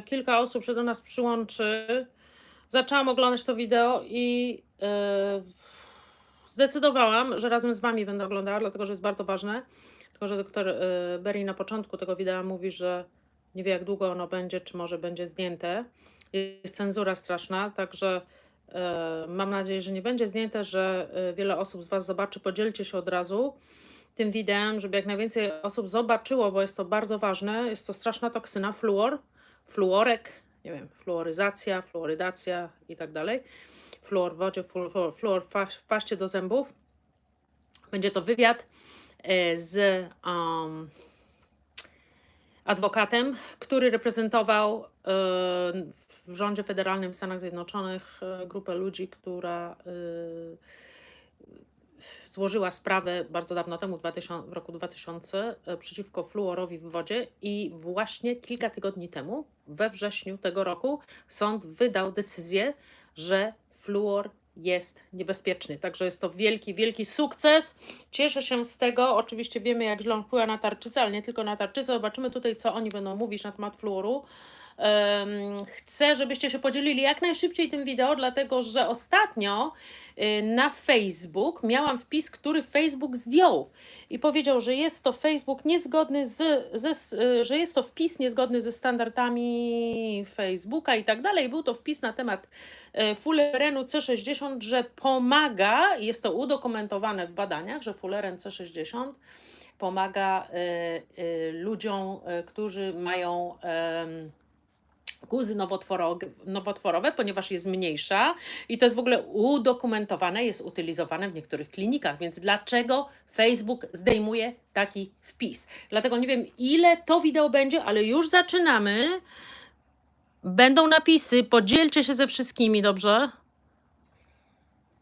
kilka osób się do nas przyłączy. Zaczęłam oglądać to wideo i zdecydowałam, że razem z wami będę oglądała, dlatego że jest bardzo ważne. Tylko że doktor Berry na początku tego wideo mówi, że nie wie, jak długo ono będzie, czy może będzie zdjęte. Jest cenzura straszna, także mam nadzieję, że nie będzie zdjęte, że wiele osób z was zobaczy. Podzielcie się od razu tym wideem, żeby jak najwięcej osób zobaczyło, bo jest to bardzo ważne. Jest to straszna toksyna, fluor, fluorek, nie wiem, fluoryzacja, fluorydacja i tak dalej. Fluor w wodzie, fluor w paście do zębów. Będzie to wywiad z adwokatem, który reprezentował w rządzie federalnym w Stanach Zjednoczonych grupę ludzi, która złożyła sprawę bardzo dawno temu, w roku 2000, przeciwko fluorowi w wodzie i właśnie kilka tygodni temu, we wrześniu tego roku, sąd wydał decyzję, że fluor jest niebezpieczny. Także jest to wielki, wielki sukces. Cieszę się z tego. Oczywiście wiemy, jak źle on wpływa na tarczycę, ale nie tylko na tarczycę. Zobaczymy tutaj, co oni będą mówić na temat fluoru. Chcę, żebyście się podzielili jak najszybciej tym wideo, dlatego że ostatnio na Facebook miałam wpis, który Facebook zdjął i powiedział, że jest to Facebook niezgodny że jest to wpis niezgodny ze standardami Facebooka i tak dalej. Był to wpis na temat fulerenu C60, że pomaga, jest to udokumentowane w badaniach, że fuleren C60 pomaga ludziom, którzy mają guzy nowotworowe, ponieważ jest mniejsza i to jest w ogóle udokumentowane, jest utylizowane w niektórych klinikach, więc dlaczego Facebook zdejmuje taki wpis? Dlatego nie wiem, ile to wideo będzie, ale już zaczynamy. Będą napisy, podzielcie się ze wszystkimi, dobrze?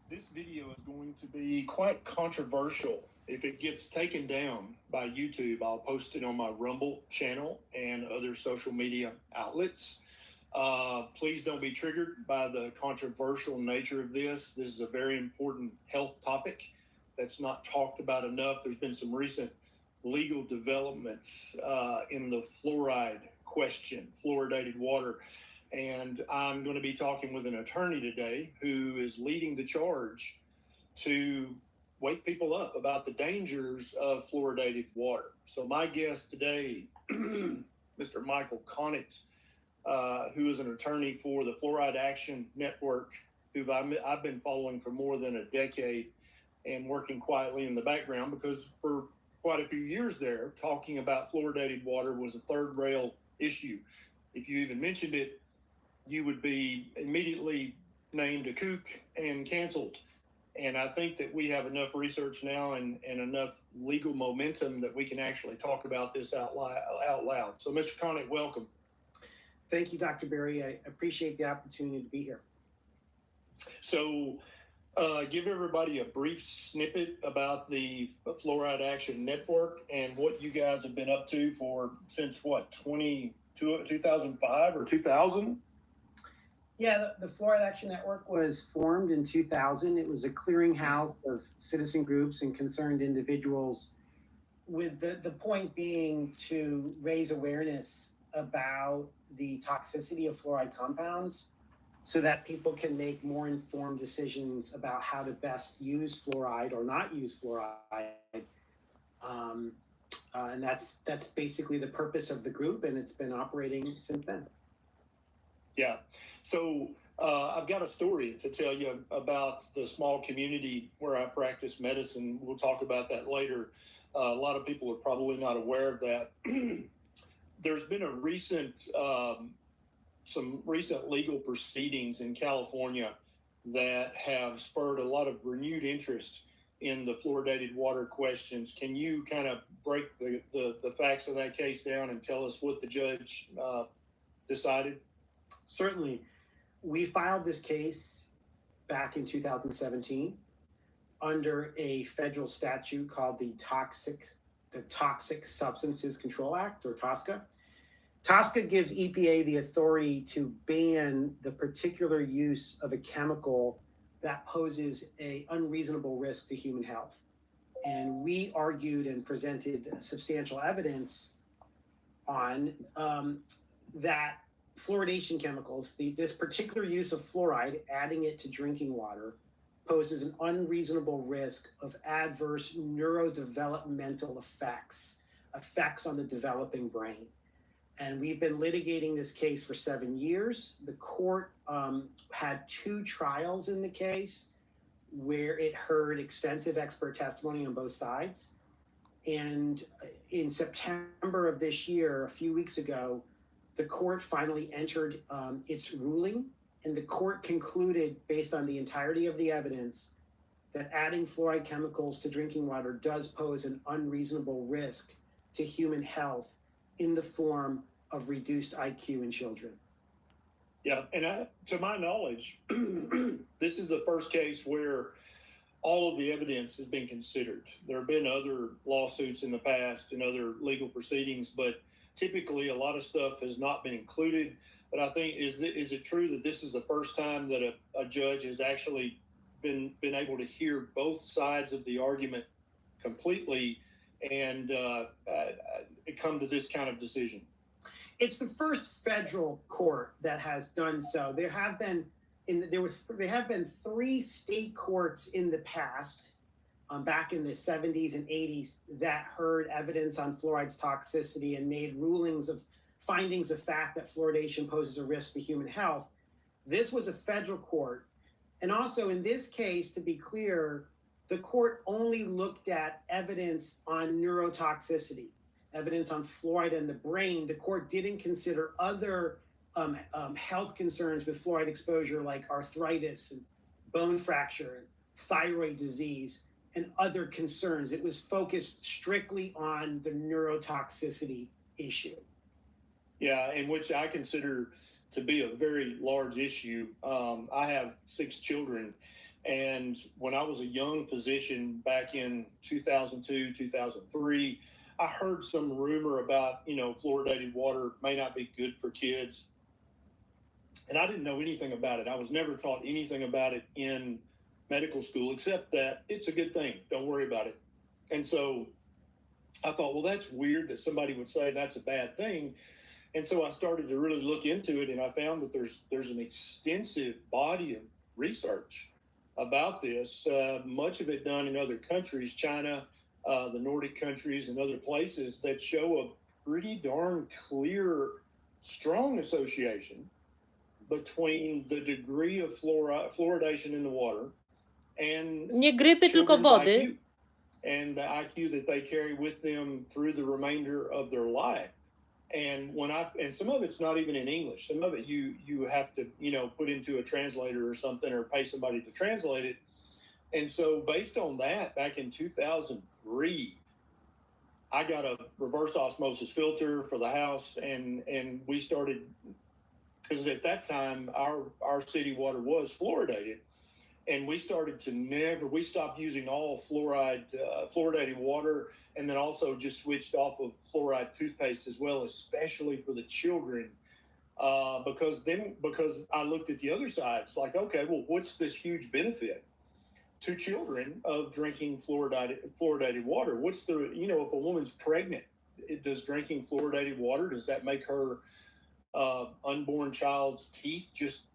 This video is going to be quite controversial. If it gets taken down by YouTube, I'll post it on my Rumble channel and other social media outlets. Please don't be triggered by the controversial nature of this. This is a very important health topic that's not talked about enough. There's been some recent legal developments in the fluoride question, fluoridated water. And I'm going to be talking with an attorney today who is leading the charge to wake people up about the dangers of fluoridated water. So my guest today, Mr. Michael Conant, who is an attorney for the Fluoride Action Network, who I've been following for more than a decade and working quietly in the background because for quite a few years there, talking about fluoridated water was a third rail issue. If you even mentioned it, you would be immediately named a kook and canceled. And I think that we have enough research now and enough legal momentum that we can actually talk about this out loud. So, Mr. Conant, welcome. Thank you, Dr. Berry. I appreciate the opportunity to be here. So, give everybody a brief snippet about the Fluoride Action Network and what you guys have been up to since what, 2005 or 2000? Yeah, the Fluoride Action Network was formed in 2000. It was a clearinghouse of citizen groups and concerned individuals, with the point being to raise awareness about the toxicity of fluoride compounds so that people can make more informed decisions about how to best use fluoride or not use fluoride. And that's basically the purpose of the group, and it's been operating since then. Yeah. So I've got a story to tell you about the small community where I practice medicine. We'll talk about that later. A lot of people are probably not aware of that. There's been some recent legal proceedings in California that have spurred a lot of renewed interest in the fluoridated water questions. Can you kind of break the facts of that case down and tell us what the judge decided? Certainly. We filed this case back in 2017 under a federal statute called the Toxic Substances Control Act, or TSCA. TSCA gives EPA the authority to ban the particular use of a chemical that poses an unreasonable risk to human health. And we argued and presented substantial evidence on that fluoridation chemicals, this particular use of fluoride, adding it to drinking water, poses an unreasonable risk of adverse neurodevelopmental effects on the developing brain. And we've been litigating this case for 7 years. The court had 2 trials in the case where it heard extensive expert testimony on both sides. And in September of this year, a few weeks ago, the court finally entered its ruling, and the court concluded, based on the entirety of the evidence, that adding fluoride chemicals to drinking water does pose an unreasonable risk to human health in the form of reduced IQ in children. Yeah, and to my knowledge, this is the first case where all of the evidence has been considered. There have been other lawsuits in the past and other legal proceedings, but typically a lot of stuff has not been included. But I think, is it true that this is the first time that a judge has actually been able to hear both sides of the argument completely and come to this kind of decision? It's the first federal court that has done so. There have been 3 state courts in the past, back in the 70s and 80s, that heard evidence on fluoride's toxicity and made rulings of findings of fact that fluoridation poses a risk to human health. This was a federal court. And also in this case, to be clear, the court only looked at evidence on neurotoxicity, evidence on fluoride in the brain. The court didn't consider other health concerns with fluoride exposure, like arthritis and bone fracture and thyroid disease and other concerns. It was focused strictly on the neurotoxicity issue. Yeah, and which I consider to be a very large issue. I have 6 children, and when I was a young physician back in 2002, 2003, I heard some rumor about, fluoridated water may not be good for kids. And I didn't know anything about it. I was never taught anything about it in medical school, except that it's a good thing. Don't worry about it. And so I thought, well, that's weird that somebody would say that's a bad thing. And so I started to really look into it, and I found that there's an extensive body of research about this, much of it done in other countries, China, the Nordic countries, and other places, that show a pretty darn clear, strong association between the degree of fluoridation in the water and Nie grypy, tylko children's wody. IQ, and the IQ that they carry with them through the remainder of their life. And some of it's not even in English. Some of it you have to, put into a translator or something, or pay somebody to translate it. And so based on that, back in 2003, I got a reverse osmosis filter for the house, and we started, because at that time our city water was fluoridated, and we started to we stopped using all fluoridated water, and then also just switched off of fluoride toothpaste as well, especially for the children, because I looked at the other side. It's like, okay, well, what's this huge benefit to children of drinking fluoridated water? What's the, if a woman's pregnant, does drinking fluoridated water, does that make her unborn child's teeth just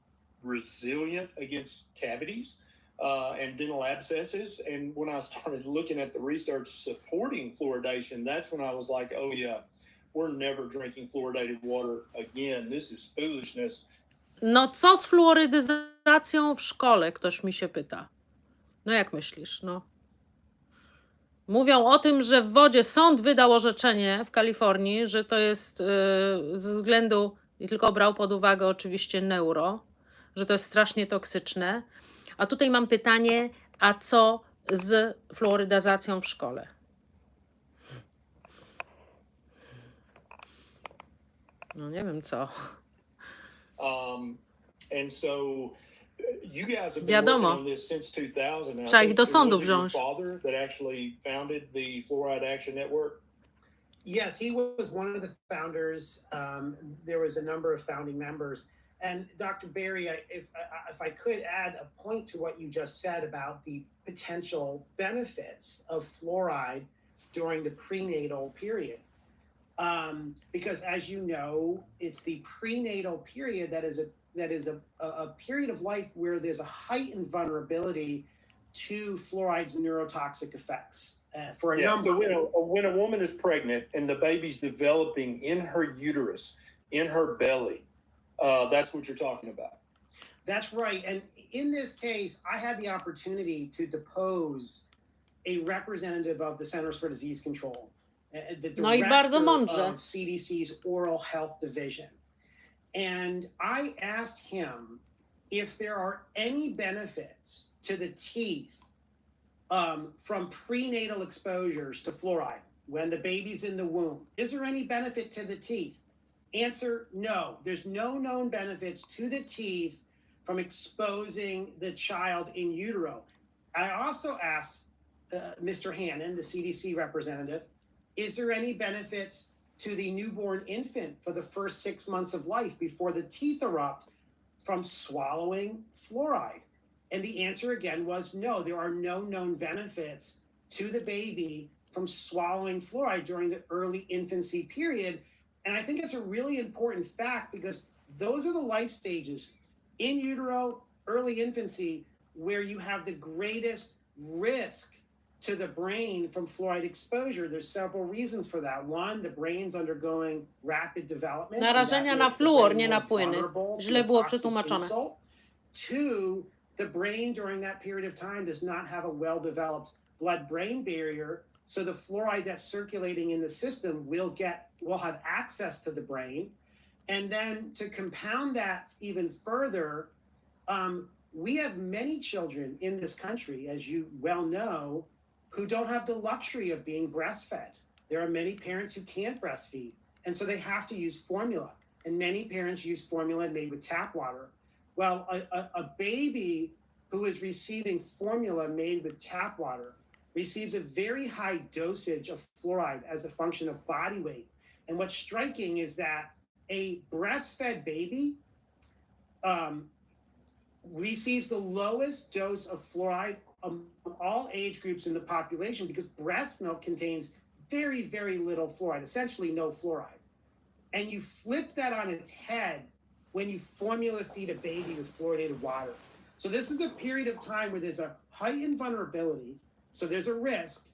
resilient against cavities and dental abscesses? And when I started looking at the research supporting fluoridation, that's when I was like, oh yeah, we're never drinking fluoridated water again. This is foolishness. No co z fluorydyzacją w szkole, ktoś mi się pyta. No jak myślisz, no? Mówią o tym, że w wodzie sąd wydał orzeczenie w Kalifornii, że to jest ze względu, i tylko brał pod uwagę oczywiście neuro, że to jest strasznie toksyczne. A tutaj mam pytanie, a co z fluorydyzacją w szkole? No nie wiem co. And so you guys have been Wiadomo. working on this since 2000. Trzeba ich do sądu wziąć. Was it your father that actually founded the Fluoride Action Network? Yes, he was one of the founders. There was a number of founding members. And Dr. Berry, if I could add a point to what you just said about the potential benefits of fluoride during the prenatal period. Because as you know, it's the prenatal period that is a period of life where there's a heightened vulnerability to fluoride's neurotoxic effects for a number. So when a woman is pregnant and the baby's developing in her uterus, in her belly, that's what you're talking about. That's right. And in this case, I had the opportunity to depose a representative of the Centers for Disease Control, the No i bardzo director mądrze. of CDC's Oral Health Division. And I asked him if there are any benefits to the teeth from prenatal exposures to fluoride when the baby's in the womb. Is there any benefit to the teeth? Answer, no. There's no known benefits to the teeth from exposing the child in utero. I also asked Mr. Hannon, the CDC representative, is there any benefits to the newborn infant for the first 6 months of life before the teeth erupt from swallowing fluoride? And the answer again was no, there are no known benefits to the baby from swallowing fluoride during the early infancy period. And I think it's a really important fact because those are the life stages in utero, early infancy, where you have the greatest risk to the brain from fluoride exposure. There's several reasons for that. One, the brain's undergoing rapid development. Narażenia na fluor, nie na płyny. Źle było przetłumaczone. Two, the brain during that period of time does not have a well-developed blood-brain barrier, so the fluoride that's circulating in the system will have access to the brain. And then to compound that even further, we have many children in this country, as you well know, who don't have the luxury of being breastfed. There are many parents who can't breastfeed, and so they have to use formula. And many parents use formula made with tap water. Well, a baby who is receiving formula made with tap water receives a very high dosage of fluoride as a function of body weight. And what's striking is that a breastfed baby receives the lowest dose of fluoride among all age groups in the population because breast milk contains very, very little fluoride, essentially no fluoride. And you flip that on its head when you formula feed a baby with fluoridated water. So this is a period of time where there's a heightened vulnerability, so there's a risk,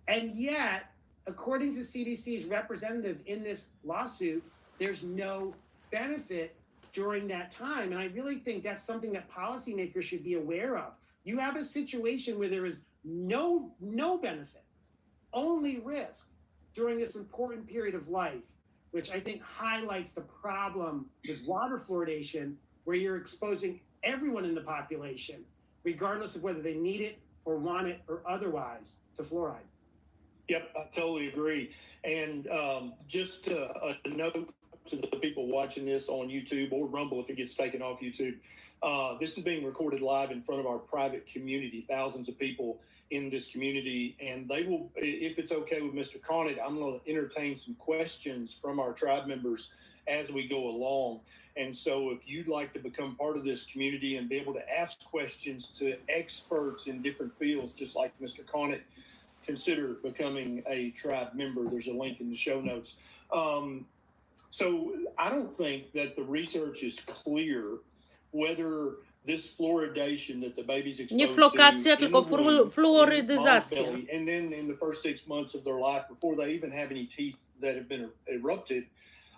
and yet, according to CDC's representative in this lawsuit, there's no benefit during that time. And I really think that's something that policymakers should be aware of. You have a situation where there is no benefit, only risk during this important period of life, which I think highlights the problem with water fluoridation, where you're exposing everyone in the population, regardless of whether they need it or want it or otherwise, to fluoride. Yep, I totally agree. And just a note to the people watching this on YouTube or Rumble if it gets taken off YouTube. This is being recorded live in front of our private community, thousands of people in this community, and they will, if it's okay with Mr. Conant, I'm going to entertain some questions from our tribe members as we go along. And so if you'd like to become part of this community and be able to ask questions to experts in different fields, just like Mr. Conant, consider becoming a tribe member. There's a link in the show notes. So I don't think that the research is clear whether this fluoridation that the baby's exposed Nie flokacja, to in tylko the womb, fluorydyzacja. in mom's belly, and then in the first 6 months of their life, before they even have any teeth that have been erupted,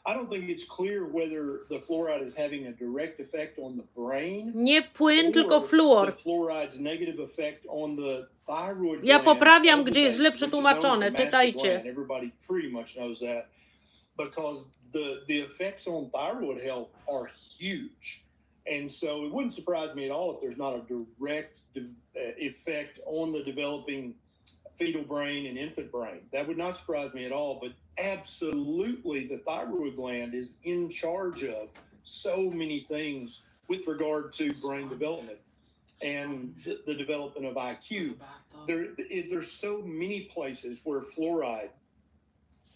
I don't think it's clear whether the fluoride is having a direct effect on the brain. Nie płyn, or tylko fluor. The fluoride's negative effect on the thyroid Ja gland poprawiam, of the gdzie jest źle baby, which is przetłumaczone. known as the master Czytajcie. gland. Everybody pretty much knows that, because the effects on thyroid health are huge. And so it wouldn't surprise me at all if there's not a direct effect on the developing fetal brain and infant brain. That would not surprise me at all, but absolutely the thyroid gland is in charge of so many things with regard to brain development and the development of IQ. There's so many places where fluoride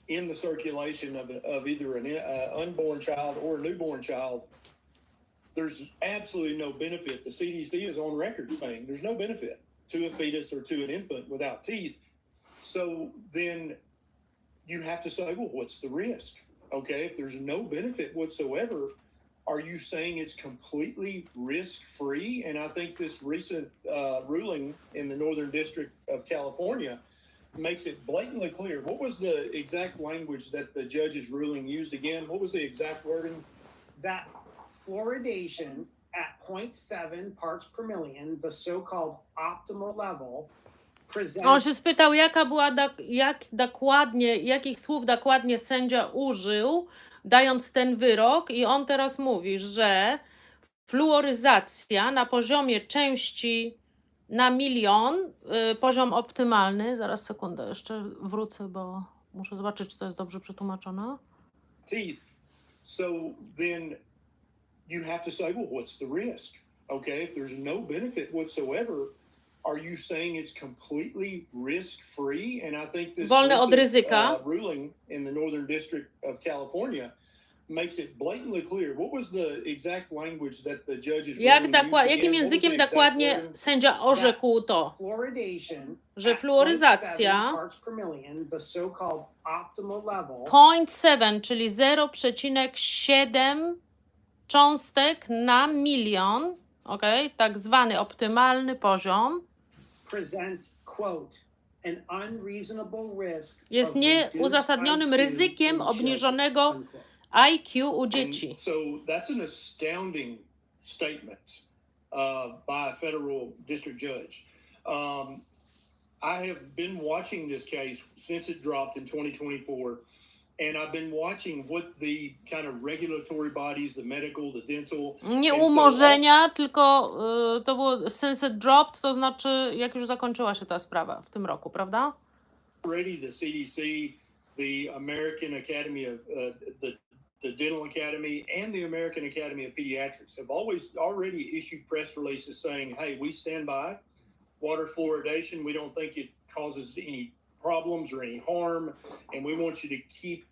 in the circulation of either an unborn child or a newborn child, there's absolutely no benefit. The CDC is on record saying there's no benefit to a fetus or to an infant without teeth. So then you have to say, well, what's the risk? Okay, if there's no benefit whatsoever, are you saying it's completely risk-free? And I think this recent ruling in the Northern District of California makes it blatantly clear. What was the exact language that the judge's ruling used again? What was the exact wording? That fluoridation at 0.7 parts per million, the so-called optimal level, On się spytał, jaka była, jak dokładnie, jakich słów dokładnie sędzia użył, dając ten wyrok, i on teraz mówi, że fluoryzacja na poziomie części na milion, poziom optymalny, zaraz sekundę, jeszcze wrócę, bo muszę zobaczyć, czy to jest dobrze przetłumaczone. Teeth. So then you have to say, well, what's the risk? Okay, if there's no benefit whatsoever, are you saying it's completely risk-free? And I think this Wolne od ryzyka. Ruling in the Northern District of California makes it blatantly clear. What was the exact language that the judge's Jakim językiem dokładnie sędzia orzekł to? Że fluoryzacja 0.7, czyli 0,7 cząstek na milion, okay, tak zwany optymalny poziom, jest nieuzasadnionym ryzykiem obniżonego IQ u dzieci. So that's an astounding statement by a federal district judge. I have been watching this case since it dropped in 2024, and I've been watching what the kind of regulatory bodies, the medical, the dental. Nie umorzenia, tylko to było since it dropped, to znaczy jak już zakończyła się ta sprawa w tym roku, prawda? Already the CDC, the American Academy of the Dental Academy and the American Academy of Pediatrics have already issued press releases saying, hey, we stand by water fluoridation. We don't think it causes any problems or any harm, and we want you to keep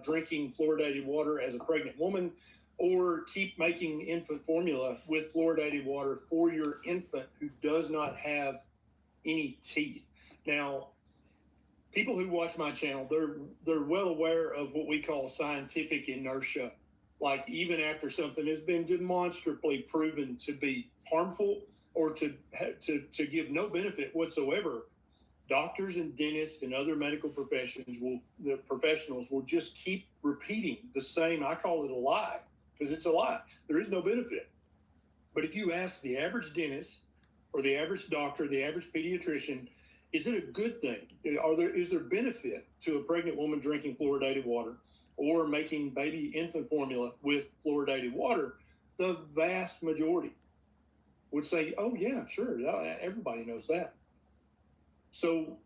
drinking fluoridated water as a pregnant woman, or keep making infant formula with fluoridated water for your infant who does not have any teeth. Now, people who watch my channel, they're well aware of what we call scientific inertia. Like even after something has been demonstrably proven to be harmful or to give no benefit whatsoever, doctors and dentists and other medical professionals will just keep repeating the same. I call it a lie because it's a lie. There is no benefit. But if you ask the average dentist or the average doctor, the average pediatrician, is it a good thing? Is there benefit to a pregnant woman drinking fluoridated water or making baby infant formula with fluoridated water? The vast majority would say, oh, yeah, sure. Everybody knows that. So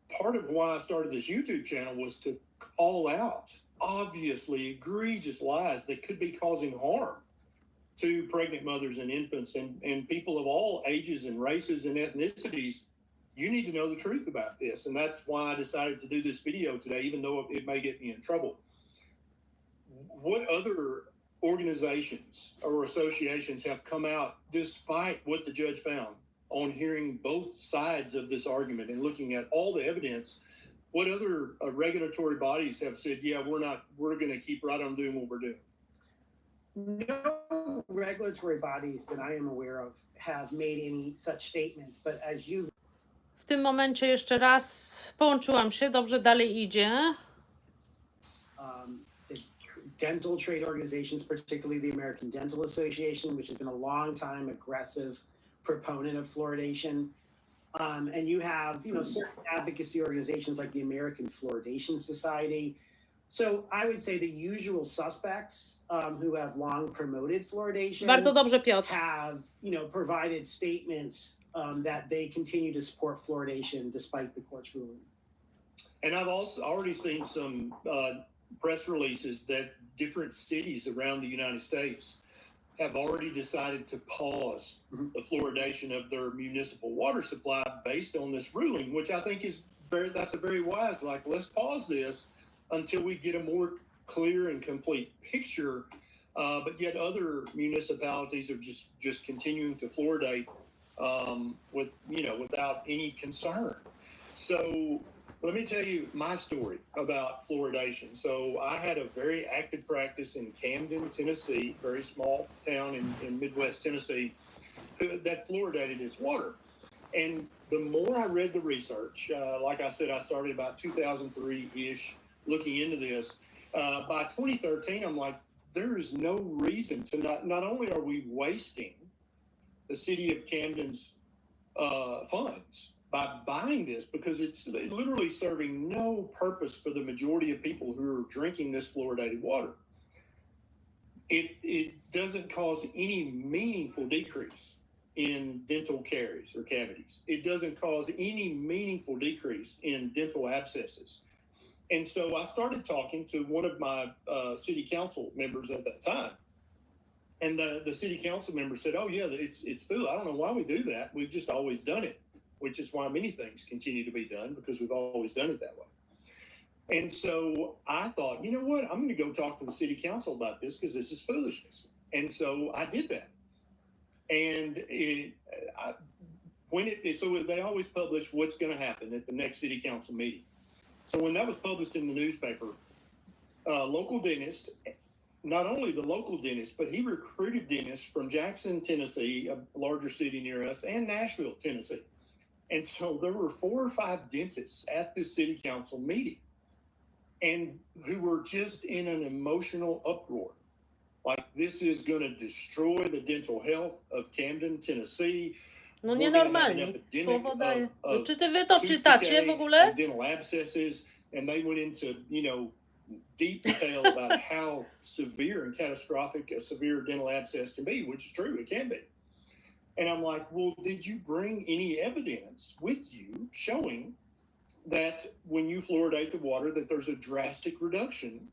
part of why I started this YouTube channel was to call out obviously egregious lies that could be causing harm to pregnant mothers and infants and people of all ages and races and ethnicities. You need to know the truth about this. And that's why I decided to do this video today, even though it may get me in trouble. What other organizations or associations have come out despite what the judge found on hearing both sides of this argument and looking at all the evidence? What other regulatory bodies have said, yeah, we're going to keep right on doing what we're doing? No regulatory bodies that I am aware of have made any such statements, but as you W tym momencie jeszcze raz połączyłam się, dobrze, dalej idzie. The dental trade organizations, particularly the American Dental Association, which has been a long time aggressive proponent of fluoridation. And you have, certain advocacy organizations like the American Fluoridation Society. So I would say the usual suspects who have long promoted fluoridation Bardzo dobrze, Piotr. have, provided statements that they continue to support fluoridation despite the court's ruling. And I've also already seen some press releases that different cities around the United States have already decided to pause the fluoridation of their municipal water supply based on this ruling, which I think that's a very wise, like, let's pause this until we get a more clear and complete picture. But yet other municipalities are just continuing to fluoridate without any concern. So Let me tell you my story about fluoridation. So I had a very active practice in Camden, Tennessee, very small town in Midwest Tennessee, that fluoridated its water. And the more I read the research, like I said, I started about 2003-ish looking into this. By 2013, I'm like, there is no reason to not only are we wasting the city of Camden's funds by buying this, because it's literally serving no purpose for the majority of people who are drinking this fluoridated water. It doesn't cause any meaningful decrease in dental caries or cavities. It doesn't cause any meaningful decrease in dental abscesses. And so I started talking to one of my city council members at that time. And the city council member said, oh, yeah, it's food. I don't know why we do that. We've just always done it, which is why many things continue to be done, because we've always done it that way. And so I thought, you know what? I'm going to go talk to the city council about this, because this is foolishness. And so I did that. And so they always publish what's going to happen at the next city council meeting. So when that was published in the newspaper, local dentist, not only the local dentist, but he recruited dentists from Jackson, Tennessee, a larger city near us, and Nashville, Tennessee. And so there were 4 or 5 dentists at this city council meeting, and who were just in an emotional uproar. Like, this is going to destroy the dental health of Camden, Tennessee. No nienormalnie, słowo daje. Czy wy to czytacie w ogóle? Dental abscesses, and they went into, deep detail about how severe and catastrophic a severe dental abscess can be, which is true, it can be. And I'm like, well, did you bring any evidence with you showing that when you fluoridate the water, that there's a drastic reduction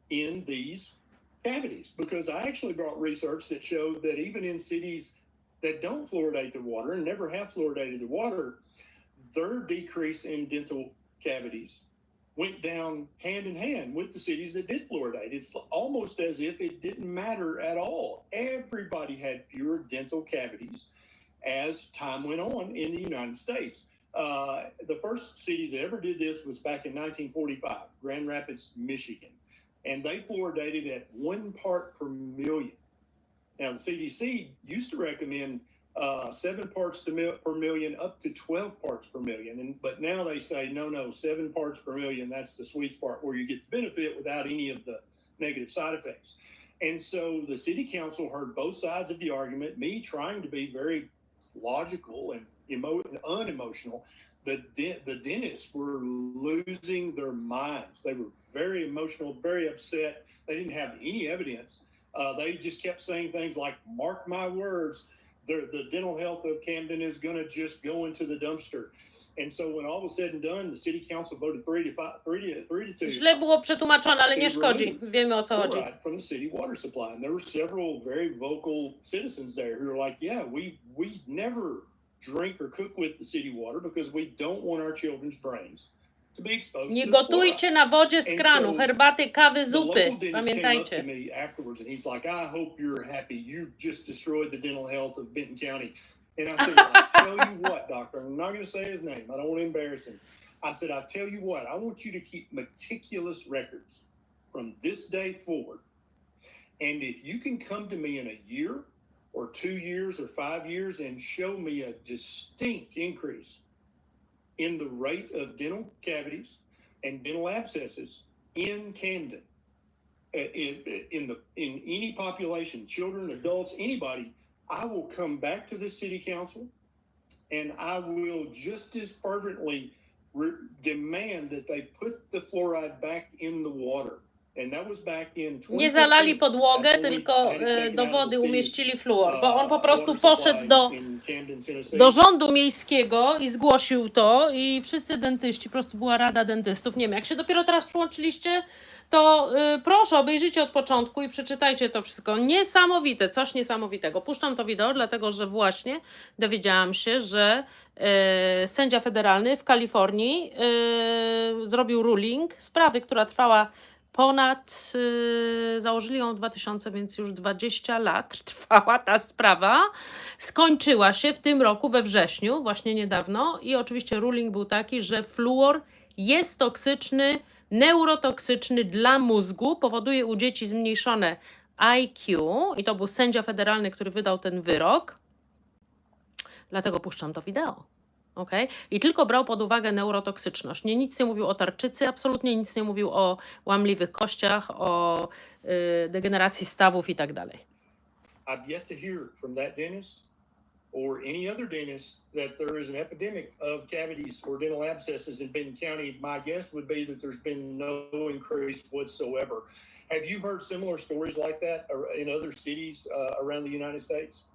in these cavities? Because I actually brought research that showed that even in cities that don't fluoridate the water and never have fluoridated the water, their decrease in dental cavities went down hand in hand with the cities that did fluoridate. It's almost as if it didn't matter at all. Everybody had fewer dental cavities as time went on in the United States. The first city that ever did this was back in 1945, Grand Rapids, Michigan. And they fluoridated at 1 part per million. Now, the CDC used to recommend 7 parts per million up to 12 parts per million. But now they say, no, 7 parts per million, that's the sweet spot where you get the benefit without any of the negative side effects. And so the city council heard both sides of the argument, me trying to be very logical and unemotional. The dentists were losing their minds. They were very emotional, very upset. They didn't have any evidence. They just kept saying things like, mark my words, the dental health of Camden is going to just go into the dumpster. And so when all was said and done, the city council voted 3 to 2. Źle było przetłumaczone, ale nie szkodzi. Wiemy, o co chodzi. From the city water supply. And there were several very vocal citizens there who were like, yeah, we never drink or cook with the city water because we don't want our children's brains to be exposed Nie to this gotujcie na wodzie z kranu, herbaty, kawy, zupy. Pamiętajcie. Came up to me afterwards and he's like, I hope you're happy. You just destroyed the dental health of Benton County. And I said, well, I tell you what, doctor, I'm not going to say his name. I don't want to embarrass him. I said, I tell you what, I want you to keep meticulous records from this day forward. And if you can come to me in a year or 2 years or 5 years and show me a distinct increase in the rate of dental cavities and dental abscesses in Camden, in any population, children, adults, anybody, I will come back to the city council and I will just as fervently demand that they put the fluoride back in the water. And that was back in 2015. Nie zalali podłogę, tylko do wody umieścili fluor, bo on po prostu poszedł do rządu miejskiego i zgłosił to i wszyscy dentyści, po prostu była rada dentystów. Nie wiem, jak się dopiero teraz przyłączyliście, to proszę, obejrzyjcie od początku i przeczytajcie to wszystko. Niesamowite, coś niesamowitego. Puszczam to wideo, dlatego że właśnie dowiedziałam się, że sędzia federalny w Kalifornii zrobił ruling sprawy, która trwała założyli ją w 2000, więc już 20 lat trwała ta sprawa. Skończyła się w tym roku we wrześniu, właśnie niedawno i oczywiście ruling był taki, że fluor jest toksyczny, neurotoksyczny dla mózgu, powoduje u dzieci zmniejszone IQ i to był sędzia federalny, który wydał ten wyrok. Dlatego puszczam to wideo. Okay? I tylko brał pod uwagę neurotoksyczność. Nic nie mówił o tarczycy, absolutnie nic nie mówił o łamliwych kościach, o degeneracji stawów i tak dalej. I've yet to hear from that dentist or any other dentist that there is an epidemic of cavities or dental abscesses in Benton County. My guess would be that there's been no increase whatsoever. Have you heard similar stories like that in other cities around the United States?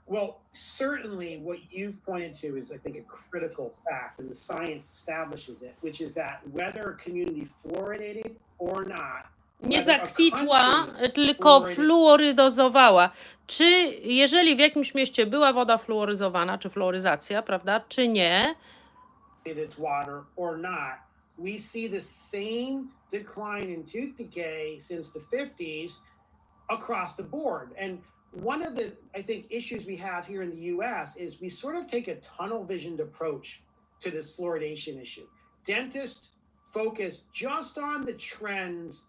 Well, certainly what you've pointed to is, I think, a critical fact, and the science establishes it, which is that whether a community fluoridated or not, Nie whether a zakwitła, country tylko fluoridated- fluoryzowała. Czy jeżeli w jakimś mieście była woda fluoryzowana, czy fluoryzacja, prawda, czy nie, its water or not, we see the same decline in tooth decay since the 50s across the board. And one of the, I think, issues we have here in the US is we sort of take a tunnel visioned approach to this fluoridation issue. Dentists focus just on the trends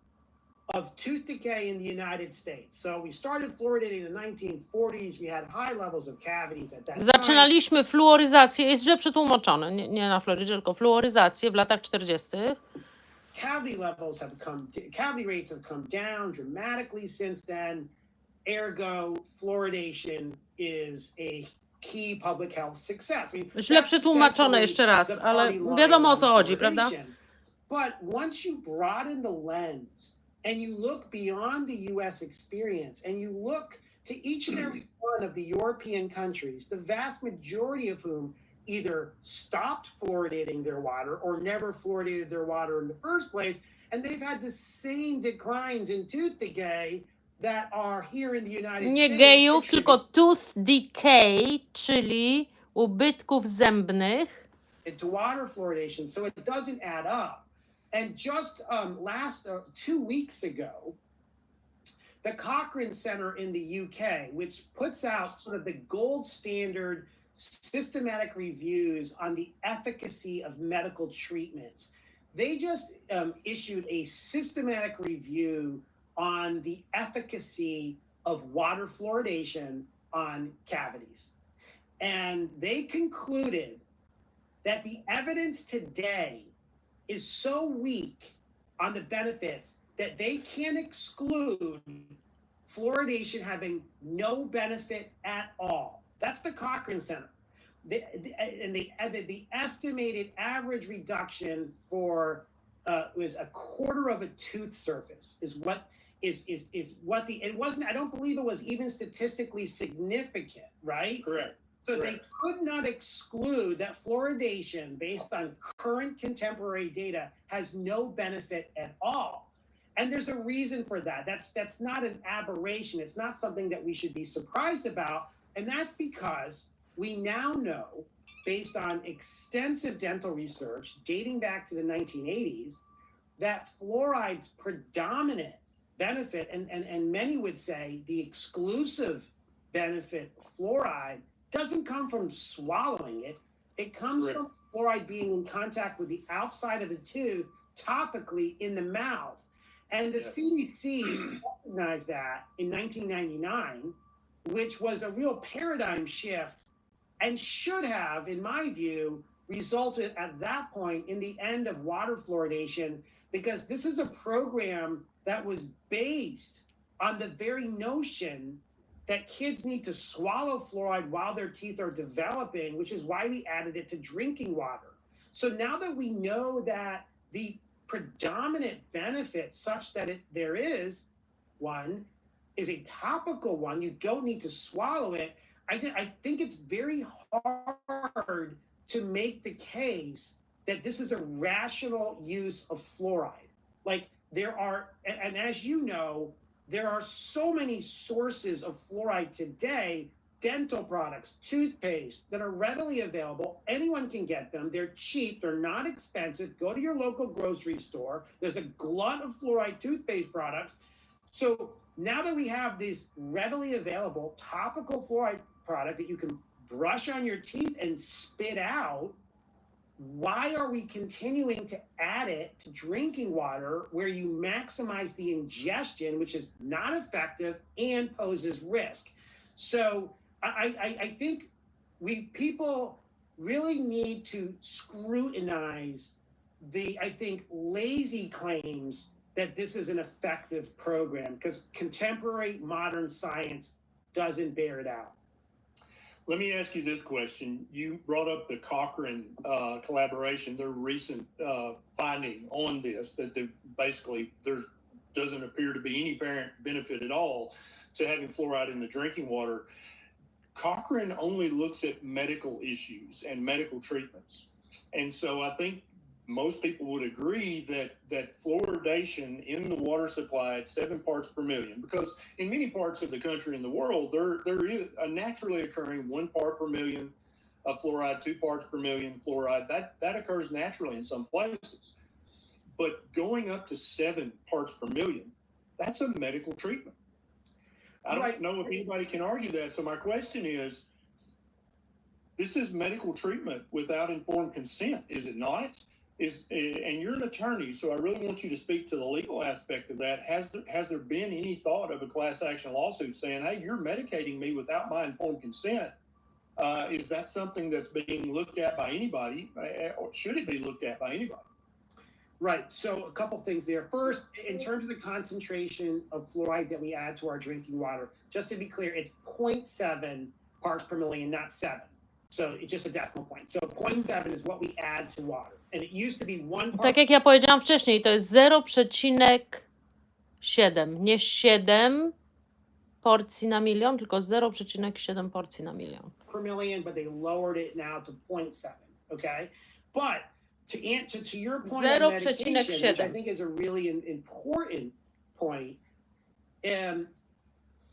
of tooth decay in the United States. So we started fluoridating in the 1940s. We had high levels of cavities at that time. zaczynaliśmy fluoryzację, jest źle przetłumaczone, nie na Florydzie, tylko fluoryzację w latach 40. Cavity rates have come down dramatically since then. Ergo, fluoridation is a key public health success. I mean, Źle that's przetłumaczone jeszcze raz, essentially ale the party wiadomo o line co on chodzi, prawda? fluoridation. But once you broaden the lens and you look beyond the US experience and you look to each and every one of the European countries, the vast majority of whom either stopped fluoridating their water or never fluoridated their water in the first place, and they've had the same declines in tooth decay that are here in the United Nie States. gejów, tylko tooth decay, czyli ubytków zębnych. To water fluoridation, so it doesn't add up. And just 2 weeks ago, the Cochrane Center in the UK, which puts out sort of the gold standard systematic reviews on the efficacy of medical treatments, they just issued a systematic review on the efficacy of water fluoridation on cavities. And they concluded that the evidence today is so weak on the benefits that they can exclude fluoridation having no benefit at all. That's the Cochrane Center. The estimated average reduction for was a quarter of a tooth surface is what it wasn't. I don't believe it was even statistically significant, right? Correct. So they could not exclude that fluoridation based on current contemporary data has no benefit at all. And there's a reason for that. That's not an aberration. It's not something that we should be surprised about. And that's because we now know, based on extensive dental research dating back to the 1980s, that fluoride's predominant benefit, and many would say the exclusive benefit of fluoride, doesn't come from swallowing it. It comes from fluoride being in contact with the outside of the tooth, topically in the mouth. And the CDC recognized that in 1999, which was a real paradigm shift and should have, in my view, resulted at that point in the end of water fluoridation, because this is a program that was based on the very notion that kids need to swallow fluoride while their teeth are developing, which is why we added it to drinking water. So now that we know that the predominant benefit such that there is one is a topical one, you don't need to swallow it, I think it's very hard to make the case that this is a rational use of fluoride. Like there are, and as you know, there are so many sources of fluoride today, dental products, toothpaste that are readily available. Anyone can get them. They're cheap. They're not expensive. Go to your local grocery store. There's a glut of fluoride toothpaste products. So now that we have this readily available topical fluoride product that you can brush on your teeth and spit out, why are we continuing to add it to drinking water where you maximize the ingestion, which is not effective and poses risk? So I think people really need to scrutinize the, I think, lazy claims that this is an effective program, because contemporary modern science doesn't bear it out. Let me ask you this question. You brought up the Cochrane collaboration, their recent finding on this, that basically there doesn't appear to be any apparent benefit at all to having fluoride in the drinking water. Cochrane only looks at medical issues and medical treatments. And so I think most people would agree that fluoridation in the water supply at 7 parts per million, because in many parts of the country and the world, there is a naturally occurring 1 part per million of fluoride, 2 parts per million fluoride. That occurs naturally in some places. But going up to 7 parts per million, that's a medical treatment. I don't know if anybody can argue that. So my question is, this is medical treatment without informed consent, is it not? And you're an attorney, so I really want you to speak to the legal aspect of that. Has there been any thought of a class action lawsuit saying, hey, you're medicating me without my informed consent? Is that something that's being looked at by anybody, or should it be looked at by anybody? Right. So a couple things there. First, in terms of the concentration of fluoride that we add to our drinking water, just to be clear, it's 0.7 parts per million, not 7. So it's just a decimal point. So 0.7 is what we add to water. And it used to be 1 part. Tak jak ja powiedziałam wcześniej, to jest 0,7, nie 7 porcji na milion, tylko 0,7 porcji na milion. Per million, but they lowered it now to 0.7. Okay. But to answer to your point on medication, which I think is a really important point,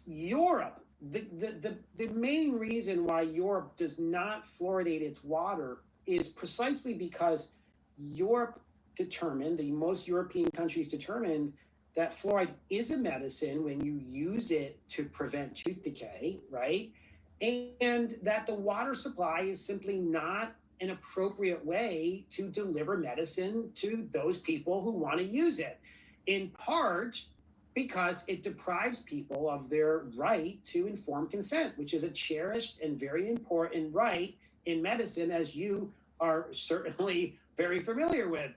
Europe, the main reason why Europe does not fluoridate its water is precisely because Europe determined, most European countries determined, that fluoride is a medicine when you use it to prevent tooth decay, right? And that the water supply is simply not an appropriate way to deliver medicine to those people who want to use it, in part because it deprives people of their right to informed consent, which is a cherished and very important right in medicine, as you are certainly very familiar with.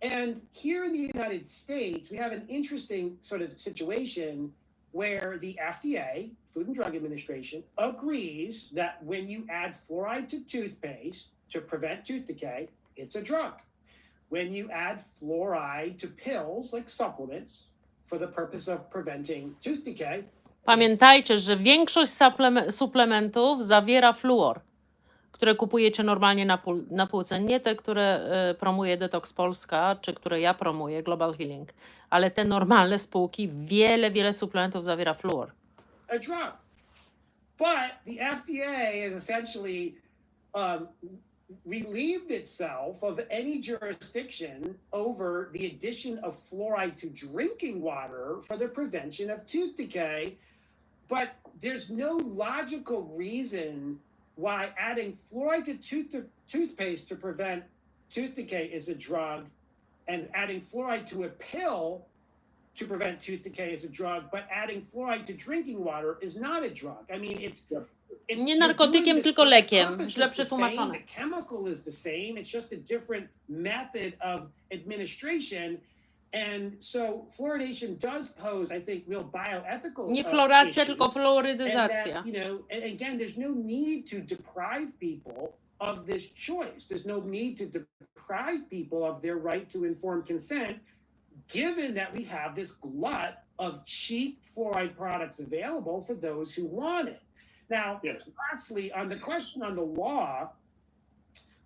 And here in the United States, we have an interesting sort of situation where the FDA, Food and Drug Administration, agrees that when you add fluoride to toothpaste to prevent tooth decay, it's a drug. When you add fluoride to pills, like supplements, for the purpose of preventing tooth decay. Pamiętajcie, że większość suplementów zawiera fluor, które kupujecie normalnie na półce. Nie te, które promuje Detox Polska, czy które ja promuję, Global Healing, ale te normalne spółki, wiele suplementów zawiera fluor. A drug. But the FDA has essentially relieved itself of any jurisdiction over the addition of fluoride to drinking water for the prevention of tooth decay. But there's no logical reason why adding fluoride to toothpaste to prevent tooth decay is a drug, and adding fluoride to a pill to prevent tooth decay is a drug, but adding fluoride to drinking water is not a drug. I mean, it's nie narkotykiem, tylko lekiem. Źle przetłumaczone. The chemical is the same. It's just a different method of administration. And so fluoridation does pose, I think, real bioethical Nie fluoracja, issues. tylko fluorydyzacja. And that, and again, there's no need to deprive people of this choice. There's no need to deprive people of their right to informed consent, given that we have this glut of cheap fluoride products available for those who want it. Now, lastly, on the question on the law,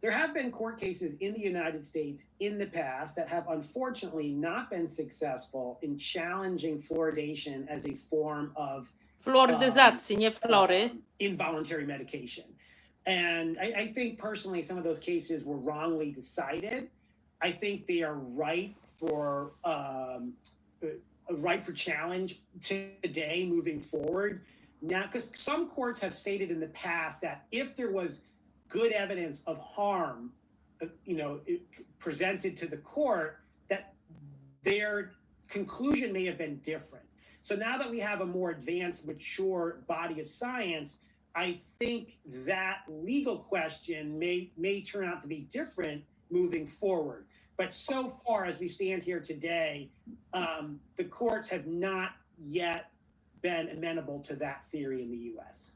there have been court cases in the United States in the past that have unfortunately not been successful in challenging fluoridation as a form of Fluorydyzacji, nie flory. Involuntary medication. And I think personally some of those cases were wrongly decided. I think they are ripe for challenge today moving forward. Now, because some courts have stated in the past that if there was good evidence of harm presented to the court, that their conclusion may have been different. So now that we have a more advanced, mature body of science, I think that legal question may turn out to be different moving forward. But so far, as we stand here today, the courts have not yet been amenable to that theory in the U.S.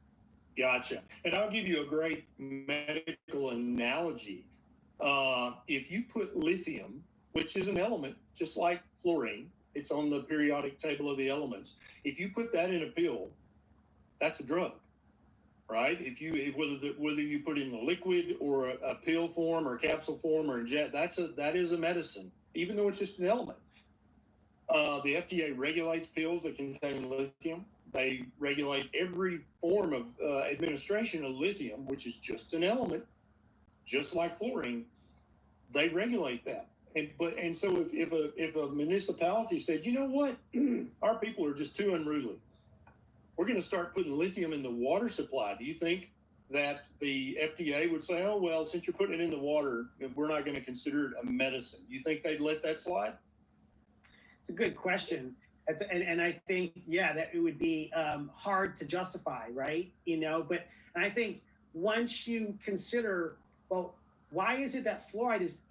Gotcha. And I'll give you a great medical analogy. If you put lithium, which is an element just like fluorine, it's on the periodic table of the elements. If you put that in a pill, that's a drug, right? Whether you put it in a liquid or a pill form or capsule form or inject, that is a medicine, even though it's just an element. The FDA regulates pills that contain lithium. They regulate every form of administration of lithium, which is just an element, just like fluorine. They regulate that. And so if a municipality said, you know what, our people are just too unruly, we're going to start putting lithium in the water supply. Do you think that the FDA would say, oh, well, since you're putting it in the water, we're not going to consider it a medicine? Do you think they'd let that slide? It's a good question. And I think, yeah, that it would be hard to justify, right? But I think once you consider, well, why is it that fluoride is,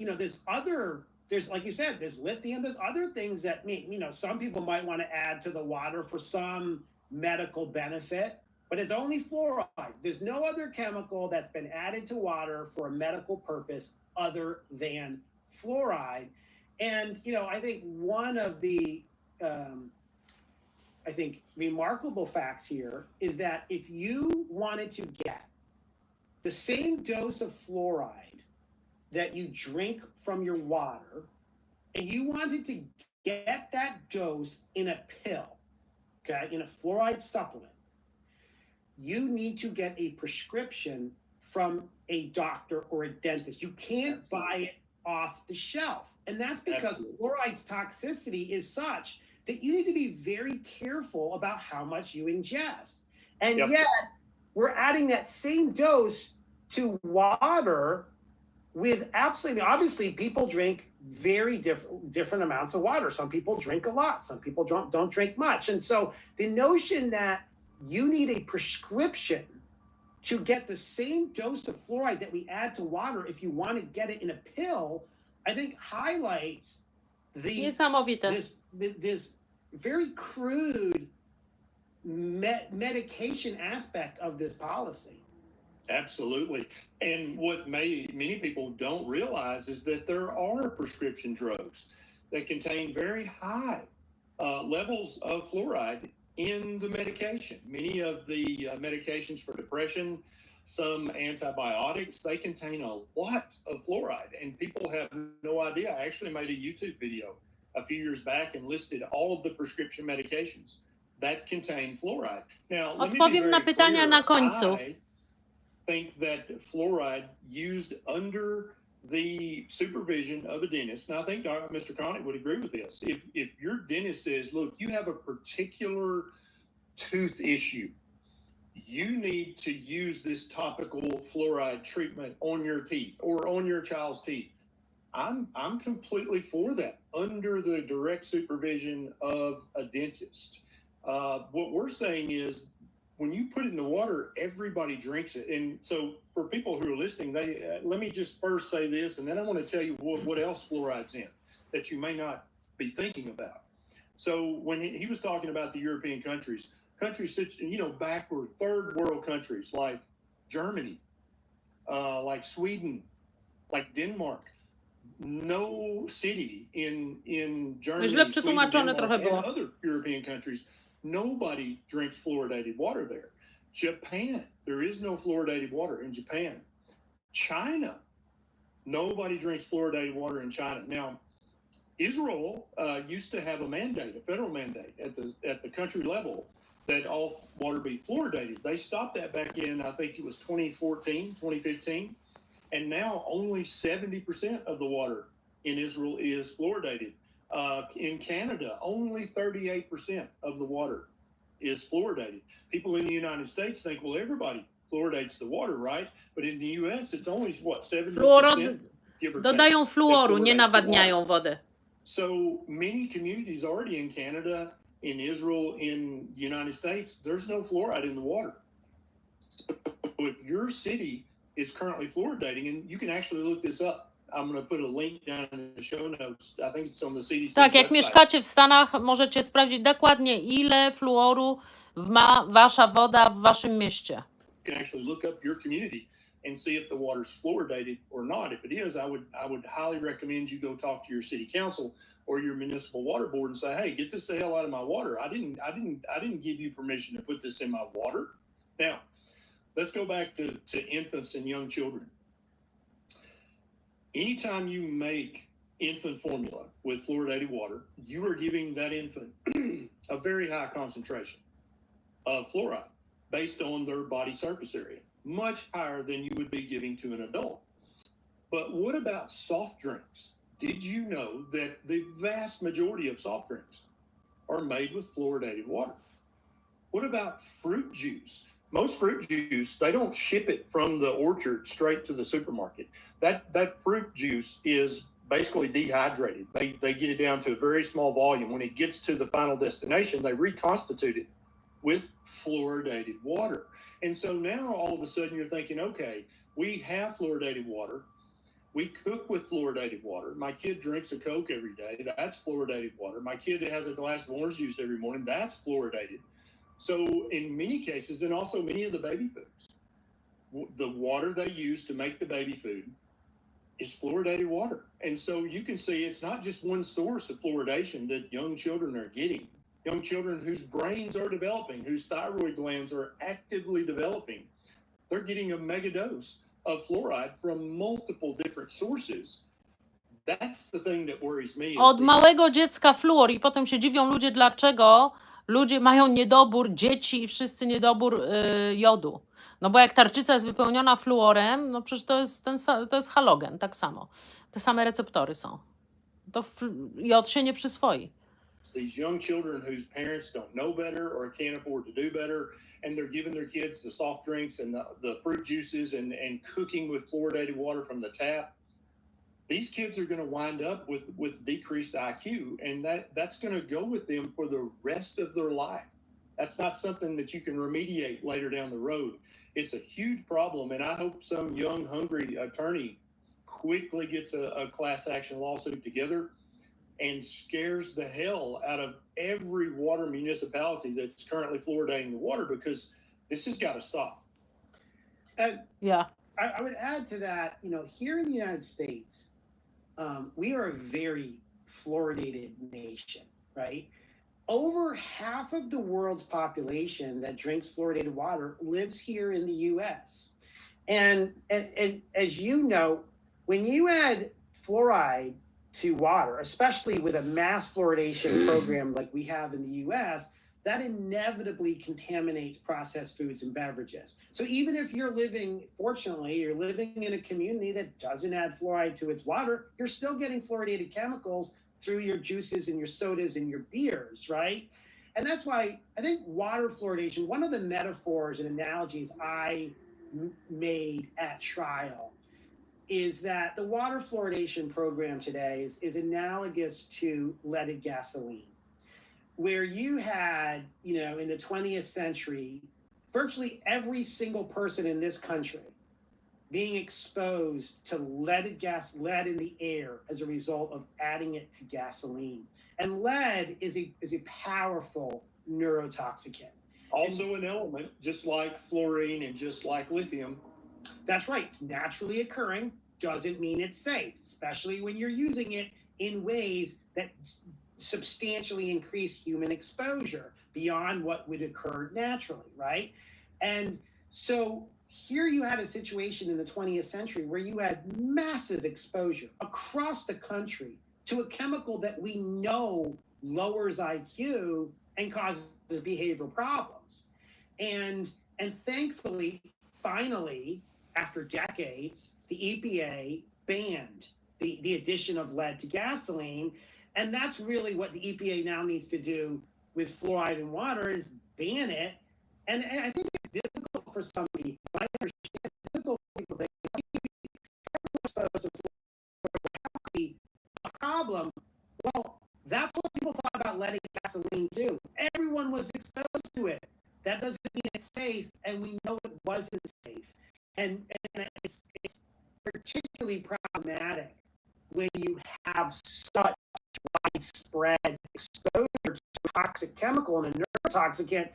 there's, like you said, there's lithium, there's other things that some people might want to add to the water for some medical benefit, but it's only fluoride. There's no other chemical that's been added to water for a medical purpose other than fluoride. And, I think one of the, remarkable facts here is that if you wanted to get the same dose of fluoride that you drink from your water, and you wanted to get that dose in a pill, okay, in a fluoride supplement, you need to get a prescription from a doctor or a dentist. You can't buy it off the shelf. And that's because fluoride's toxicity is such that you need to be very careful about how much you ingest. And yet, we're adding that same dose to water with obviously people drink very different amounts of water. Some people drink a lot, some people don't drink much. And so the notion that you need a prescription to get the same dose of fluoride that we add to water if you want to get it in a pill, I think highlights this very crude medication aspect of this policy. Absolutely. And what many people don't realize is that there are prescription drugs that contain very high levels of fluoride in the medication. Many of the medications for depression, some antibiotics, they contain a lot of fluoride, and people have no idea. I actually made a YouTube video a few years back and listed all of the prescription medications that contain fluoride. Now, odpowiem na pytania na końcu. I think that fluoride used under the supervision of a dentist, and I think Mr. Connick would agree with this. If your dentist says, look, you have a particular tooth issue, you need to use this topical fluoride treatment on your teeth or on your child's teeth, I'm completely for that under the direct supervision of a dentist. What we're saying is, when you put it in the water, everybody drinks it. And so for people who are listening, let me just first say this, and then I want to tell you what else fluoride's in that you may not be thinking about. So when he was talking about the European countries such, backward third world countries like Germany, like Sweden, like Denmark, no city in Germany, Sweden, Denmark, and other European countries, nobody drinks fluoridated water there. Japan, there is no fluoridated water in Japan. China, nobody drinks fluoridated water in China. Now, Israel used to have a mandate, a federal mandate at the country level that all water be fluoridated. They stopped that back in, I think it was 2014, 2015. And now only 70% of the water in Israel is fluoridated. In Canada, only 38% of the water is fluoridated. People in the United States think, well, everybody fluoridates the water, right? But in the U.S., it's only, 70%? give or take. Dodają That fluoru, nie fluoridates the water. nawadniają wody. So many communities already in Canada, in Israel, in the United States, there's no fluoride in the water. So if your city is currently fluoridating, and you can actually look this up. I'm going to put a link down in the show notes. I think it's on the CDC's Tak, jak website. mieszkacie w Stanach, możecie sprawdzić dokładnie, ile fluoru ma wasza woda w waszym mieście. You can actually look up your community and see if the water's fluoridated or not. If it is, I would highly recommend you go talk to your city council or your municipal water board and say, "Hey, get this the hell out of my water. I didn't give you permission to put this in my water." Now, let's go back to infants and young children. Anytime you make infant formula with fluoridated water, you are giving that infant a very high concentration of fluoride based on their body surface area, much higher than you would be giving to an adult. But what about soft drinks? Did you know that the vast majority of soft drinks are made with fluoridated water? What about fruit juice? Most fruit juice, they don't ship it from the orchard straight to the supermarket. That fruit juice is basically dehydrated. They get it down to a very small volume. When it gets to the final destination, they reconstitute it with fluoridated water. And so now all of a sudden you're thinking, okay, we have fluoridated water. We cook with fluoridated water. My kid drinks a Coke every day. That's fluoridated water. My kid that has a glass of orange juice every morning, that's fluoridated. So in many cases, and also many of the baby foods, the water they use to make the baby food is fluoridated water. And so you can see it's not just one source of fluoridation that young children are getting. Young children whose brains are developing, whose thyroid glands are actively developing, they're getting a mega dose of fluoride from multiple different sources. That's the thing that worries me. Od małego dziecka fluor i potem się dziwią ludzie, dlaczego ludzie mają niedobór, dzieci i wszyscy niedobór jodu. No bo jak tarczyca jest wypełniona fluorem, no przecież to jest halogen, tak samo. Te same receptory są. To jod się nie przyswoi. These young children whose parents don't know better or can't afford to do better, and they're giving their kids the soft drinks and the fruit juices and cooking with fluoridated water from the tap. These kids are going to wind up with decreased IQ, and that's going to go with them for the rest of their life. That's not something that you can remediate later down the road. It's a huge problem, and I hope some young, hungry attorney quickly gets a class action lawsuit together and scares the hell out of every water municipality that's currently fluoridating the water, because this has got to stop. Yeah. I would add to that, here in the United States, we are a very fluoridated nation, right? Over half of the world's population that drinks fluoridated water lives here in the U.S. And as you know, when you add fluoride to water, especially with a mass fluoridation program like we have in the U.S., that inevitably contaminates processed foods and beverages. So even if you're living in a community that doesn't add fluoride to its water, you're still getting fluoridated chemicals through your juices and your sodas and your beers, right? And that's why I think water fluoridation, one of the metaphors and analogies I made at trial is that the water fluoridation program today is analogous to leaded gasoline, where you had, in the 20th century, virtually every single person in this country being exposed to lead in the air as a result of adding it to gasoline. And lead is a powerful neurotoxicant. Also an element, just like fluorine and just like lithium. That's right. It's naturally occurring. Doesn't mean it's safe, especially when you're using it in ways that substantially increase human exposure beyond what would occur naturally, right? And so here you had a situation in the 20th century where you had massive exposure across the country to a chemical that we know lowers IQ and causes behavioral problems. And thankfully, finally, after decades, the EPA banned the addition of lead to gasoline. And that's really what the EPA now needs to do with fluoride in water, is ban it. And I think it's difficult for somebody, I understand it's difficult for people to think, everyone's exposed to know it wasn't safe. And it's particularly problematic when you have such widespread exposure to a toxic chemical and a neurotoxicant,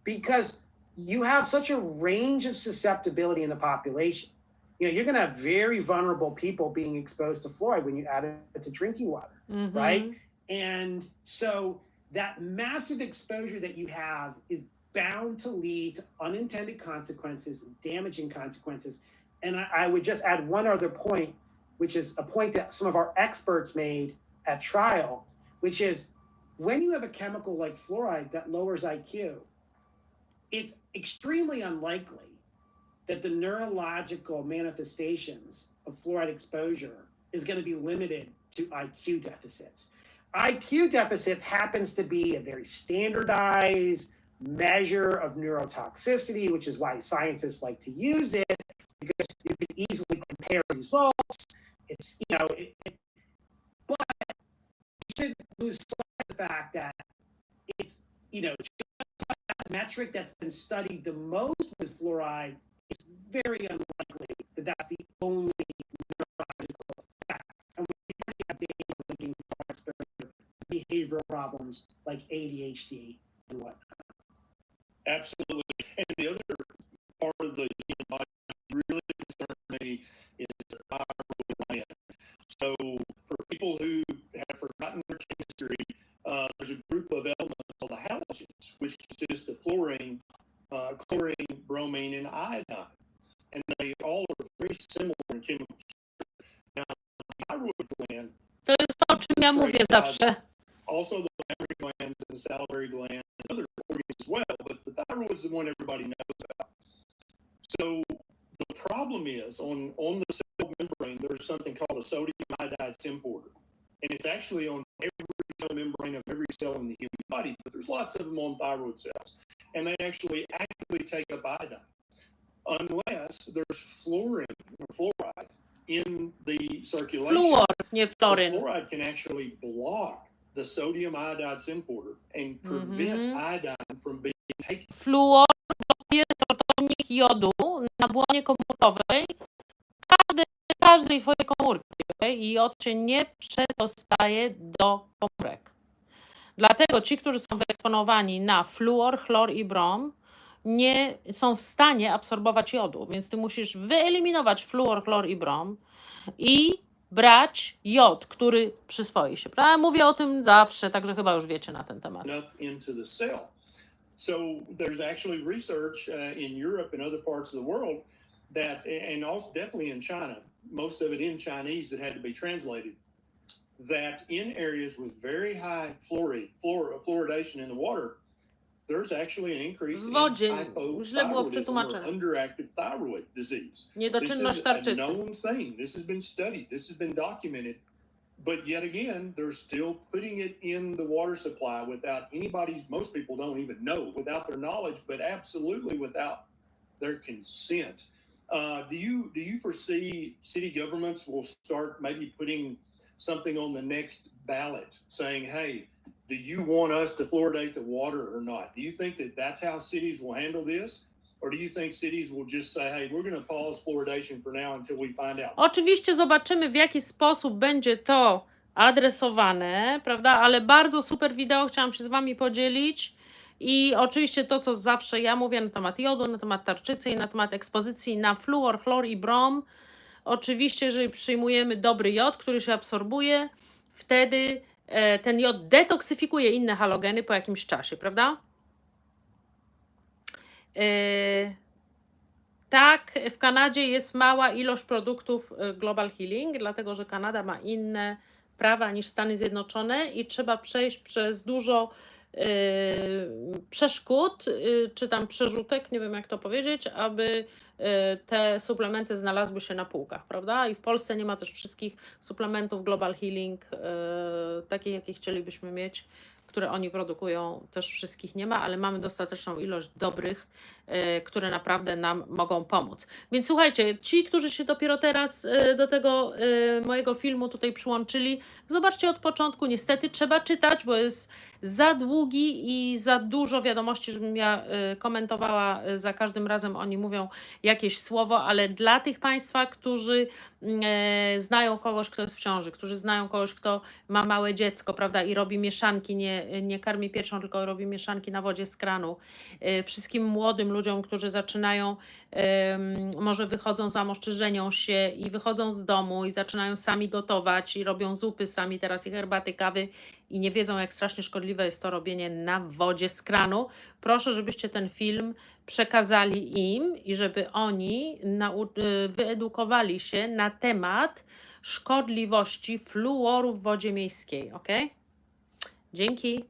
because you have such a range of susceptibility in the population. You know, you're going to have very vulnerable people being exposed to fluoride when you add it to drinking water, right? And so that massive exposure that you have is bound to lead to unintended consequences, damaging consequences. And I would just add one other point, which is a point that some of our experts made at trial, which is when you have a chemical like fluoride that lowers IQ, it's extremely unlikely that the neurological manifestations of fluoride exposure is going to be limited to IQ deficits. IQ deficits happens to be a very standardized measure of neurotoxicity, which is why scientists like to use it, because you can easily compare results. It's, you know, but you shouldn't lose sight of the fact that it's, you know, just a metric that's been studied the most with fluoride. It's very unlikely that that's the only neurological effect. And we already have data linking fluoride exposure to behavioral problems like ADHD and whatnot. Absolutely. And the other part of the human body that really concerns me is the thyroid gland. So for people who have forgotten their chemistry, there's a group of elements called the halogens, which consist of fluorine, chlorine, bromine, and iodine. And they all are very similar in chemical structure. Now, the thyroid gland, To jest to, o czym ja mówię zawsze. also the mammary glands and the salivary glands and other organs as well, but the thyroid is the one everybody knows about. So the problem is on the cell membrane, there's something called a sodium iodide symporter. And it's actually on every cell membrane of every cell in the human body, but there's lots of them on thyroid cells. And they actually actively take up iodine. Unless there's fluorine or fluoride in the circulation. Fluor, nie The floryn. fluoride can actually block the sodium iodide symporter and prevent iodine from being taken. Fluor blokuje sortownik jodu na błonie komórkowej każdej twojej komórki, okay? I jod się nie przedostaje do komórek. Dlatego ci, którzy są wyeksponowani na fluor, chlor i brom, nie są w stanie absorbować jodu, więc ty musisz wyeliminować fluor, chlor i brom i brać jod, który przyswoi się. Prawda? Mówię o tym zawsze, także chyba już wiecie na ten temat. Up into the cell. So there's actually research in Europe and other parts of the world that, and also definitely in China, most of it in Chinese that had to be translated, that in areas with very high fluoridation in the water, there's actually an increase W in wodzie, źle było hypothyroidism or przetłumaczone. underactive thyroid disease. This Niedoczynność is a tarczycy. known thing. This has been studied. This has been documented. But yet again, they're still putting it in the water supply without most people don't even know, without their knowledge, but absolutely without their consent. Do you foresee city governments will start maybe putting something on the next ballot saying, hey, do you want us to fluoridate the water or not? Do you think that that's how cities will handle this? Or do you think cities will just say, hey, we're going to pause fluoridation for now until we find out? Oczywiście zobaczymy, w jaki sposób będzie to adresowane, prawda? Ale bardzo super wideo chciałam się z Wami podzielić. I oczywiście to, co zawsze ja mówię na temat jodu, na temat tarczycy i na temat ekspozycji na fluor, chlor i brom. Oczywiście, jeżeli przyjmujemy dobry jod, który się absorbuje, wtedy ten jod detoksyfikuje inne halogeny po jakimś czasie, prawda? Tak, w Kanadzie jest mała ilość produktów Global Healing, dlatego że Kanada ma inne prawa niż Stany Zjednoczone i trzeba przejść przez dużo przeszkód, czy tam przerzutek, nie wiem jak to powiedzieć, aby te suplementy znalazły się na półkach, prawda? I w Polsce nie ma też wszystkich suplementów Global Healing, takich jakie chcielibyśmy mieć, które oni produkują, też wszystkich nie ma, ale mamy dostateczną ilość dobrych, które naprawdę nam mogą pomóc. Więc słuchajcie, ci, którzy się dopiero teraz do tego mojego filmu tutaj przyłączyli, zobaczcie od początku. Niestety trzeba czytać, bo jest za długi i za dużo wiadomości, żebym ja komentowała za każdym razem. Oni mówią jakieś słowo, ale dla tych Państwa, którzy znają kogoś, kto jest w ciąży, którzy znają kogoś, kto ma małe dziecko, prawda, i robi mieszanki, nie karmi piersią, tylko robi mieszanki na wodzie z kranu. Wszystkim młodym ludziom, którzy zaczynają, może wychodzą za mąż, czy żenią się i wychodzą z domu i zaczynają sami gotować i robią zupy sami teraz i herbaty, kawy i nie wiedzą, jak strasznie szkodliwe jest to robienie na wodzie z kranu. Proszę, żebyście ten film przekazali im i żeby oni wyedukowali się na temat szkodliwości fluoru w wodzie miejskiej, ok? Dzięki.